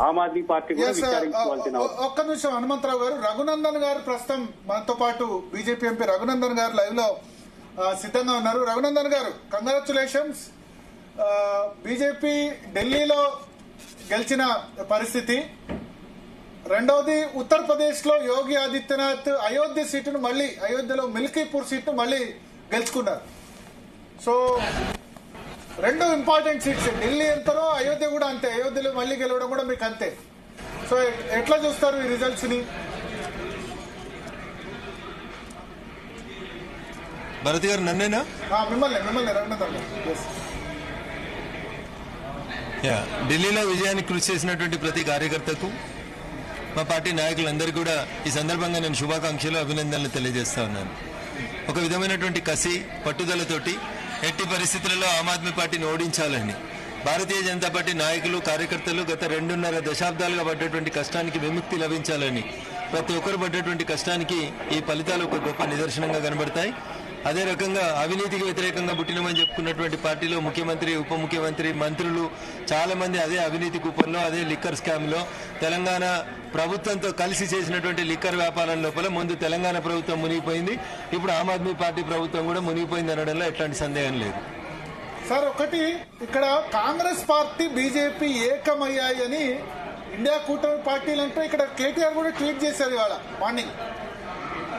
Aam Aadmi party కూడా విచారించుకోవాల్సిన ఒక్క నిమిషం హనుమంతరావు గారు, రఘునందన్ గారు ప్రస్తుతం మనతో పాటు బీజేపీ ఎంపీ రఘునందన్ గారు లైవ్ లో సిద్ధంగా ఉన్నారు. రఘునందన్ గారు, కంగ్రాచులేషన్స్. బీజేపీ ఢిల్లీలో గెలిచిన పరిస్థితి. రెండవది, ఉత్తరప్రదేశ్ లో యోగి ఆదిత్యనాథ్ అయోధ్య సీటును మళ్లీ, అయోధ్యలో మిల్కీపూర్ సీటును మళ్లీ గెలుచుకున్నారు. సో రెండు ఇంపార్టెంట్ సీట్స్, ఢిల్లీ ఎంతనో అయోధ్య కూడా అంతే. అయోధ్యలో మళ్లీ గెలవడం కూడా మీకు అంతే. సో ఎట్లా చూస్తారు ఈ రిజల్ట్స్ ని? భరత్ గారు నన్నేనా? మిమ్మల్ని రఘునందన్ గారు. ఢిల్లీలో విజయానికి కృషి చేసినటువంటి ప్రతి కార్యకర్తకు, మా పార్టీ నాయకులందరికీ కూడా ఈ సందర్భంగా నేను శుభాకాంక్షలు, అభినందనలు తెలియజేస్తా ఉన్నాను. ఒక విధమైనటువంటి కసి, పట్టుదలతోటి ఎట్టి పరిస్థితులలో ఆమ్ ఆద్మీ పార్టీని ఓడించాలని భారతీయ జనతా పార్టీ నాయకులు, కార్యకర్తలు గత 2.5 దశాబ్దాలుగా పడ్డటువంటి కష్టానికి విముక్తి లభించాలని ప్రతి ఒక్కరు పడ్డటువంటి కష్టానికి ఈ ఫలితాలు ఒక గొప్ప నిదర్శనంగా కనబడతాయి. అదే రకంగా అవినీతికి వ్యతిరేకంగా పుట్టినమని చెప్పుకున్నటువంటి పార్టీలో ముఖ్యమంత్రి, ఉప ముఖ్యమంత్రి, మంత్రులు చాలా మంది అదే అవినీతి కూపంలో, అదే లిక్కర్ స్కామ్ లో తెలంగాణ ప్రభుత్వంతో కలిసి చేసినటువంటి లిక్కర్ వ్యాపారం లోపల ముందు తెలంగాణ ప్రభుత్వం మునిగిపోయింది, ఇప్పుడు ఆమ్ ఆద్మీ పార్టీ ప్రభుత్వం కూడా మునిగిపోయింది అనడంలో ఎట్లాంటి సందేహం లేదు. సార్, ఒకటి ఇక్కడ కాంగ్రెస్ పార్టీ, బీజేపీ ఏకమయ్యాయి అని ఇండియా కూటమి పార్టీలంటే ఇక్కడ కేటీఆర్ కూడా ట్వీట్ చేశారు ఇవాళ మార్నింగ్.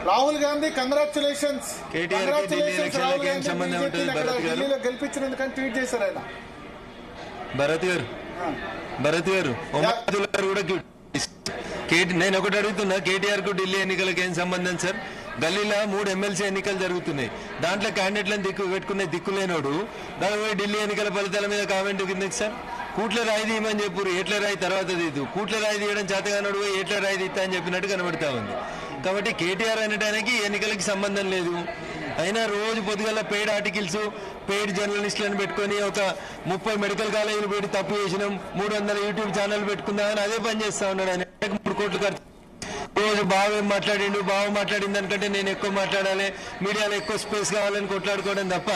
రాహుల్ గాంధీ కంగ్రాచులేషన్స్, ఢిల్లీలో గెలిపించినందుకని ట్వీట్ చేశారు ఆయన. భరత్ గారు కూడా నేను ఒకటి అడుగుతున్నా, కేటీఆర్ కు ఢిల్లీ ఎన్నికలకు ఏం సంబంధం సార్? గల్లీలో 3 ఎమ్మెల్సీ ఎన్నికలు జరుగుతున్నాయి, దాంట్లో క్యాండిడేట్లను పెట్టుకునే దిక్కులేనోడు దాని ఢిల్లీ ఎన్నికల ఫలితాల మీద కామెంట్ కిందకి సార్ కూట్ల రాయి తీయమని చెప్పురు, ఏట్ల రాయి తర్వాత తీదు, కూట్ల రాయి తీయడం చేతగానోడు పోయి ఏట్ల రాయి తీస్తా అని చెప్పినట్టు కనబడతా ఉంది. కాబట్టి కేటీఆర్ అనడానికి ఎన్నికలకి సంబంధం లేదు. అయినా రోజు పొద్దుగల పెయిడ్ ఆర్టికల్స్, పెయిడ్ జర్నలిస్టులను పెట్టుకుని ఒక 30 మెడికల్ కాలేజీలు పెట్టి తప్పు చేసినాం, 300 యూట్యూబ్ ఛానల్ పెట్టుకుందామని అదే పని చేస్తా ఉన్నాడు ఆయన. 3 కోట్లు ఖర్చు. రోజు బాగా మాట్లాడిన దానికంటే నేను ఎక్కువ మాట్లాడాలి, మీడియాలో ఎక్కువ స్పేస్ కావాలని కొట్లాడుకోవడం తప్ప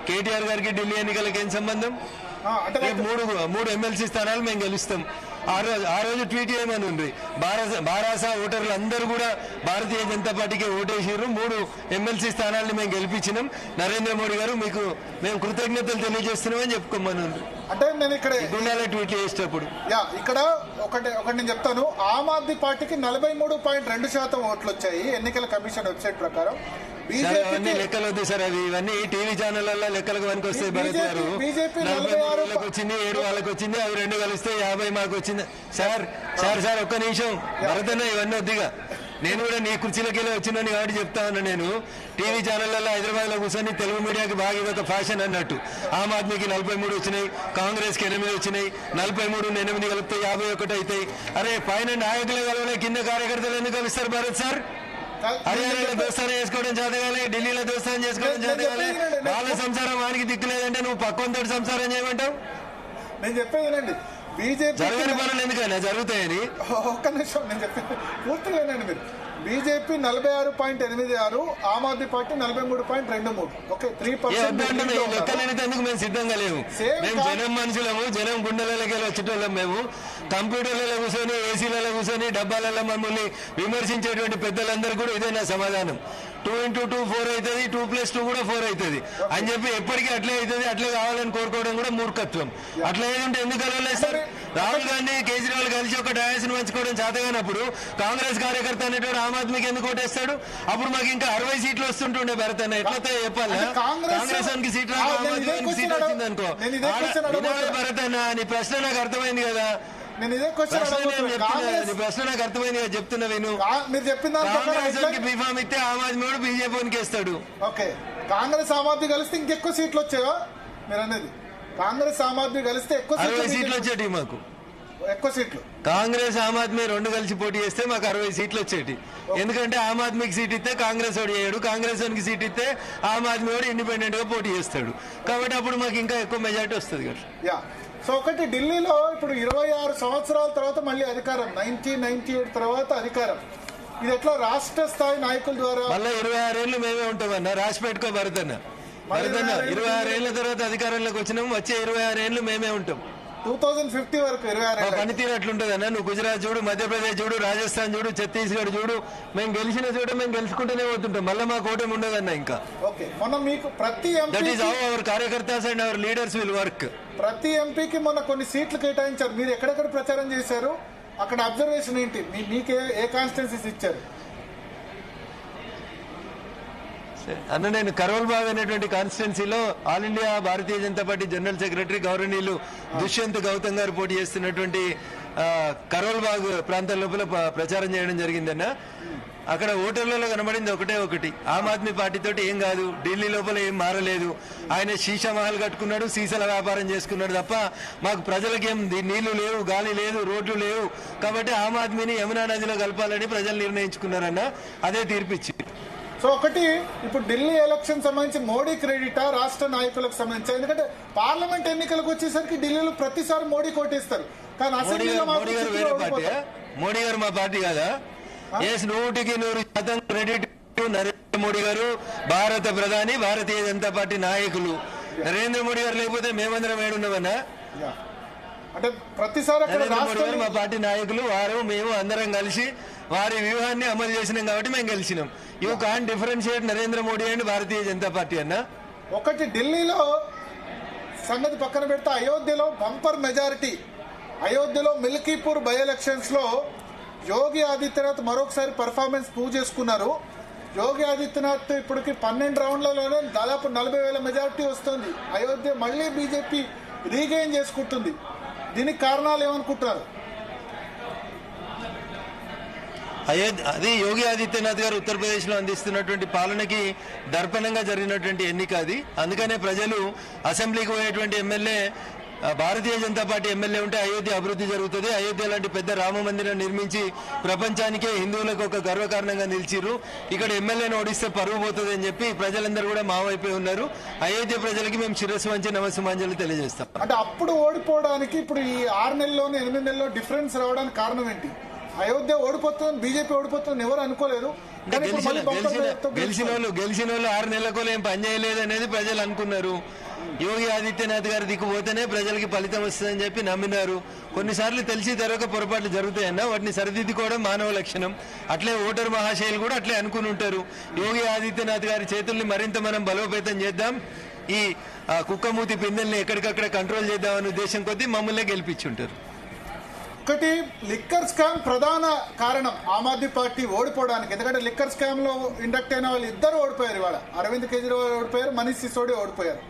కేటీఆర్ గారికి ఢిల్లీ ఎన్నికలకు ఏం సంబంధం? 3 ఎమ్మెల్సీ స్థానాలు మేము గెలుస్తాం. ఆ రోజు ట్వీట్ చేయమని ఉంది. బారాసా ఓటర్లు అందరూ కూడా భారతీయ జనతా పార్టీకి ఓటేసారు. 3 ఎమ్మెల్సీ స్థానాలను మేము గెలిపించినాం. నరేంద్ర మోడీ గారు మీకు మేము కృతజ్ఞతలు తెలియజేస్తున్నామని చెప్పుకోమని ఉంది. అంటే నేను ఇక్కడ గుండాలే ట్వీట్ చేసేటప్పుడు ఇక్కడ ఒకటి నేను చెప్తాను. ఆమ్ ఆద్మీ పార్టీకి 43.2% ఓట్లు వచ్చాయి ఎన్నికల కమిషన్ వెబ్సైట్ ప్రకారం. అవన్నీ లెక్కలు వద్దు సార్, అవి ఇవన్నీ టీవీ ఛానళ్లలో లెక్కలకు పనికి వస్తాయి. భరత్ గారు 43 వచ్చింది, 7 వాళ్ళకి వచ్చింది, అవి 2 కలిస్తే 50 మాకు వచ్చింది. సార్ ఒక్క నిమిషం భరత్ అన్న, ఇవన్నీ వద్దిగా. నేను కూడా నీ కుర్చీలకి వెళ్ళి వచ్చిందని కాబట్టి చెప్తా ఉన్నా. నేను టీవీ ఛానళ్లలో హైదరాబాద్ లో కూర్చొని తెలుగు మీడియాకి బాగా ఇదొక ఫ్యాషన్ అన్నట్టు. ఆమ్ ఆద్మీకి 43 వచ్చినాయి, కాంగ్రెస్ కి 8 వచ్చినాయి, 43 8 కలిపితే 51 అవుతాయి. అరే పైన నాయకులు కలవలే, కింద కార్యకర్తలు ఎందుకు కలుస్తారు భరత్ సార్? హర్యానాలో దోస్తానం చేసుకోవడం చేతగాలి, ఢిల్లీలో దోస్తానం చేసుకోవడం చేతగాలి. వాళ్ళ సంసారం వానికి దిక్కులేదంటే నువ్వు పక్కంతో సంసారం చేయమంటావు? నేను చెప్పేదేనండి, బీజేపీ జరగని పనులు ఎందుకైనా జరుగుతాయని. ఒక్క నిమిషం నేను చెప్పేది పూర్తిగానండి. మీరు BJP 46.86, Aam Aadmi party 43.23. Okay, 3%. లెక్కలేనందుకు మేము సిద్ధంగా లేవు. మేము జనం మనుషులము, జనం గుండెలకి వచ్చేటోళ్ళం. మేము కంప్యూటర్లలో కూర్చొని, ఏసీలలో కూర్చొని, డబ్బాలలో మమ్మల్ని విమర్శించేటువంటి పెద్దలందరూ కూడా ఇదే నా సమాధానం. 2 × 2 4 అవుతుంది, 2+2 కూడా 4 అవుతుంది అని చెప్పి ఎప్పటికీ అట్లే అవుతుంది, అట్లే కావాలని కోరుకోవడం కూడా మూర్ఖత్వం. అట్లా ఏదంటే ఎందుకు కలవలేదు సార్? రాహుల్ గాంధీ, కేజ్రీవాల్ కలిసి ఒక డయాస్ ను పంచుకోవడం చేతగానప్పుడు కాంగ్రెస్ కార్యకర్త అనేటువంటి ఆమ్ ఆద్మీకి ఎందుకు ఓటేస్తాడు? అప్పుడు మాకు ఇంకా 60 సీట్లు వస్తుంటుండే. భరత్ అన్న ఎట్లయితే చెప్పాలా? కాంగ్రెస్ వానికి సీట్ రాక ఆమ్ ఆద్మీకి సీట్ వచ్చింది అనుకో. భరత్ అన్న, నీ ప్రశ్న నాకు అర్థమైంది కదా. ప్రశ్న నాకు అర్థమైంది కదా, చెప్తున్నా నేను. మీరు చెప్పిన బీఫామ్ ఇస్తే ఆమ్ ఆద్మీ కూడా బీజేపీ వేస్తాడు. ఓకే, కాంగ్రెస్ ఆమ్ ఆద్మీ కలిస్తే ఇంకెక్కువ సీట్లు వచ్చాయా మీరు అనేది? కాంగ్రెస్ ఆమ్ ఆద్మీ కలిస్తే ఎక్కువ 60 సీట్లు వచ్చేటి మాకు. ఎక్కువ సీట్లు కాంగ్రెస్ ఆమ్ ఆద్మీ 2 కలిసి పోటీ చేస్తే మాకు 60 సీట్లు వచ్చేటి. ఎందుకంటే ఆమ్ ఆద్మీకి సీట్ ఇస్తే కాంగ్రెస్ వాడు చేయడు, కాంగ్రెస్ వానికి సీట్ ఇస్తే ఆమ్ ఆద్మీ వాడు ఇండిపెండెంట్ గా పోటీ చేస్తాడు. కాబట్టి అప్పుడు మాకు ఇంకా ఎక్కువ మెజార్టీ వస్తుంది కదా. సో ఒకటి, ఢిల్లీలో ఇప్పుడు 26 సంవత్సరాల తర్వాత మళ్ళీ అధికారం, 1998 తర్వాత అధికారం. ఇది ఎట్లా రాష్ట్ర స్థాయి నాయకుల ద్వారా? మళ్ళీ 26 ఏళ్ళు మేమే ఉంటామన్నా, రాసి పెట్టుకో భరతన్న. 26 ఏళ్ల తర్వాత అధికారంలోకి వచ్చినాము, వచ్చే 26 ఏళ్లు మేమే ఉంటాం. 2050 వరకు 26 పనితీరు అట్లుంటదన్నా. నువ్వు గుజరాత్ చూడు, మధ్యప్రదేశ్ చూడు, రాజస్థాన్ చూడు, ఛత్తీస్గఢ్ చూడు, మేము గెలిచిన చోట మేము గెలుచుకుంటూనే పోతుంటాం. మళ్ళీ మా కూటమి ఉండదన్న ఇంకా. ఓకే, మొన్న మీకు ప్రతి that is MP how our కార్యకర్తాస్ and our leaders will work. ప్రతి ఎంపీకి మొన్న కొన్ని సీట్లు కేటాయించారు. మీరు ఎక్కడెక్కడ ప్రచారం చేశారు, అక్కడ అబ్జర్వేషన్ ఏంటి? మీకే ఏ కాన్స్టిట్యున్సీస్ ఇచ్చారు? అన్న నేను కరోల్బాగ్ అనేటువంటి కాన్స్టిట్యున్సీలో ఆల్ ఇండియా భారతీయ జనతా పార్టీ జనరల్ సెక్రటరీ గౌరవనీయులు దుష్యంత్ గౌతమ్ గారు పోటీ చేస్తున్నటువంటి కరోల్బాగ్ ప్రాంతం లోపల ప్రచారం చేయడం జరిగిందన్న. అక్కడ ఓటర్లలో కనబడింది ఒకటి, ఆమ్ ఆద్మీ పార్టీ తోటి ఏం కాదు, ఢిల్లీ లోపల ఏం మారలేదు, ఆయన శీషా మహల్ కట్టుకున్నాడు, సీసాల వ్యాపారం చేసుకున్నాడు తప్ప మాకు ప్రజలకి ఏం నీళ్లు లేవు, గాలి లేదు, రోడ్లు లేవు, కాబట్టి ఆమ్ ఆద్మీని యమునా నదిలో కలపాలని ప్రజలు నిర్ణయించుకున్నారన్న. అదే తీర్పిచ్చి. సో ఒకటి, ఇప్పుడు ఢిల్లీ ఎలక్షన్ సంబంధించి మోడీ క్రెడిటా రాష్ట్ర నాయకులకు సంబంధించి? ఎందుకంటే పార్లమెంట్ ఎన్నికలకు వచ్చేసరికి ఢిల్లీలో ప్రతిసారి మోడీ కోటేస్తారు, కానీ అసెంబ్లీలో మోడీ గారు వేరే పార్టీ, మోడీ గారు మా పార్టీ కాదా? 100% క్రెడిట్ నరేంద్ర మోడీ గారు, భారత ప్రధాని, భారతీయ జనతా పార్టీ నాయకులు. నరేంద్ర మోడీ గారు లేకపోతే మేమందరం ఏడున్నామన్నా. అంటే ప్రతిసారి నరేంద్ర మోడీ గారు మా పార్టీ నాయకులు, వారు మేము అందరం కలిసి వారి వ్యూహాన్ని అమలు చేసినాం కాబట్టి మేము గెలిచినాం. You can differentiate Narendra Modi and Bharatiya Janata Party అన్న. ఒకటి, ఢిల్లీలో సంగతి పక్కన పెడితే అయోధ్యలో బంపర్ మెజారిటీ. అయోధ్యలో మిల్కీపూర్ బై ఎలక్షన్స్ లో యోగి ఆదిత్యనాథ్ మరొకసారి పర్ఫార్మెన్స్ ప్రూవ్ చేసుకున్నారు. యోగి ఆదిత్యనాథ్ ఇప్పటికి 12 రౌండ్లలోనే దాదాపు 40,000 మెజారిటీ వస్తుంది. అయోధ్య మళ్లీ బీజేపీ రీగెయిన్ చేసుకుంటుంది. దీనికి కారణాలు ఏమనుకుంటున్నారు? అది యోగి ఆదిత్యనాథ్ గారు ఉత్తరప్రదేశ్ లో అందిస్తున్నటువంటి పాలనకి దర్పణంగా జరిగినటువంటి ఎన్నిక అది. అందుకనే ప్రజలు అసెంబ్లీకి పోయేటువంటి ఎమ్మెల్యే భారతీయ జనతా పార్టీ ఎమ్మెల్యే ఉంటే అయోధ్య అభివృద్ధి జరుగుతుంది. అయోధ్య లాంటి పెద్ద రామ మందిరం నిర్మించి ప్రపంచానికే హిందువులకు ఒక గర్వకారణంగా నిలిచిర్రు. ఇక్కడ ఎమ్మెల్యేను ఓడిస్తే పరువు పోతుంది అని చెప్పి ప్రజలందరూ కూడా మా వైపే ఉన్నారు. అయోధ్య ప్రజలకి మేము శిరస్సు వంచి నమస్సుమాంజలి తెలియజేస్తాం. అంటే అప్పుడు ఓడిపోవడానికి ఇప్పుడు ఈ 6 నెలల్లోనే 8 నెలల్లో డిఫరెన్స్ రావడానికి కారణం ఏంటి? అయోధ్య ఓడిపోతుంది, బీజేపీ ఓడిపోతుంది ఎవరు అనుకోలేదు. గెలిచిన వాళ్ళు 6 నెలలకు ఏం పని చేయలేదు అనేది ప్రజలు అనుకున్నారు. యోగి ఆదిత్యనాథ్ గారి దిక్కుపోతేనే ప్రజలకి ఫలితం వస్తుందని చెప్పి నమ్మినారు. కొన్నిసార్లు తెలిసి తెరవక పొరపాట్లు జరుగుతాయన్నా, వాటిని సరిదిద్దుకోవడం మానవ లక్షణం. అట్లే ఓటర్ మహాశయులు కూడా అట్లే అనుకుని ఉంటారు. యోగి ఆదిత్యనాథ్ గారి చేతుల్ని మరింత మనం బలోపేతం చేద్దాం, ఈ కుక్కమూతి పిందెల్ని ఎక్కడికక్కడ కంట్రోల్ చేద్దామనే ఉద్దేశం కొద్దీ మమ్మల్ని గెలిపించుంటారు. ఒకటి, లిక్కర్ స్కామ్ ప్రధాన కారణం ఆమ్ ఆద్మీ పార్టీ ఓడిపోవడానికి. ఎందుకంటే లిక్కర్ స్కామ్ లో ఇండక్ట్ అయిన వాళ్ళు ఇద్దరు ఓడిపోయారు. ఇవాళ అరవింద్ కేజ్రీవాల్ ఓడిపోయారు, మనీష్ సిసోడియా ఓడిపోయారు.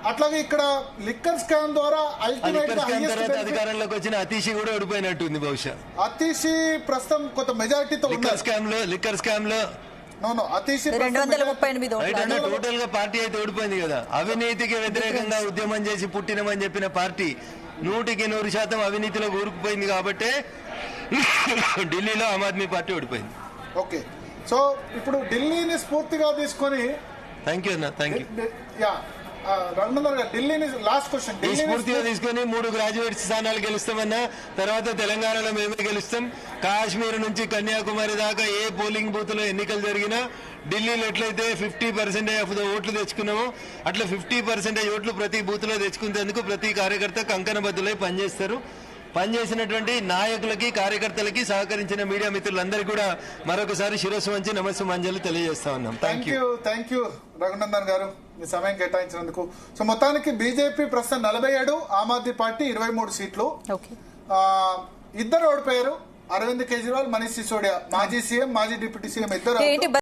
అట్లాగే ఇక్కడ లిక్కర్ స్కామ్ ద్వారా అల్టిమేట్ అధికారంలోకి వచ్చిన అతీషి కూడా ఓడిపోయినట్టుంది. బహుశా అతీషి ప్రస్తుతం కొంత మెజారిటీతో లిక్కర్ స్కామ్ లో అతీషి టోటల్ గా పార్టీ అయితే ఓడిపోయింది కదా. అవినీతికి వ్యతిరేకంగా ఉద్యమం చేసి పుట్టినమని చెప్పిన పార్టీ 100% అవినీతిలో కూరుకుపోయింది కాబట్టి ఢిల్లీలో ఆమ్ ఆద్మీ పార్టీ ఓడిపోయింది. ఓకే, సో ఇప్పుడు ఢిల్లీని స్ఫూర్తిగా తీసుకొని థ్యాంక్ యూ అన్న, థ్యాంక్ యూ. ఢిల్లీని లాస్ట్ క్వశ్చన్, స్ఫూర్తిగా తీసుకొని 3 గ్రాడ్యుయేట్ స్థానాలు గెలుస్తామన్నా. తర్వాత తెలంగాణలో మేమే గెలుస్తాం. కాశ్మీర్ నుంచి కన్యాకుమారి దాకా ఏ పోలింగ్ బూత్ లో ఎన్నికలు జరిగినా ఢిల్లీలో ఎట్లయితే 50% ఆఫ్ ద ఓట్లు తెచ్చుకున్నామో అట్లా 50% ఓట్లు ప్రతి బూత్ లో తెచ్చుకునేందుకు ప్రతి కార్యకర్త కంకణబద్దులై పనిచేస్తారు. పనిచేసినటువంటి నాయకులకి, కార్యకర్తలకి, సహకరించిన మీడియా మిత్రులందరికీ కూడా మరొకసారి శిరస్సు వంచి నమస్సుమాంజలి తెలియజేస్తా ఉన్నాం. థ్యాంక్ యూ రఘునందన్ గారు, మీ సమయం కేటాయించినందుకు. సో మొత్తానికి బీజేపీ ప్రస్తుతం 47, ఆమ్ ఆద్మీ పార్టీ 23 సీట్లు. ఇద్దరు ఓడిపోయారు, అరవింద్ కేజ్రీవాల్, మనీష్ సిసోడియా. మాజీ సీఎం, మాజీ డిప్యూటీ సీఎం ఇద్దరు.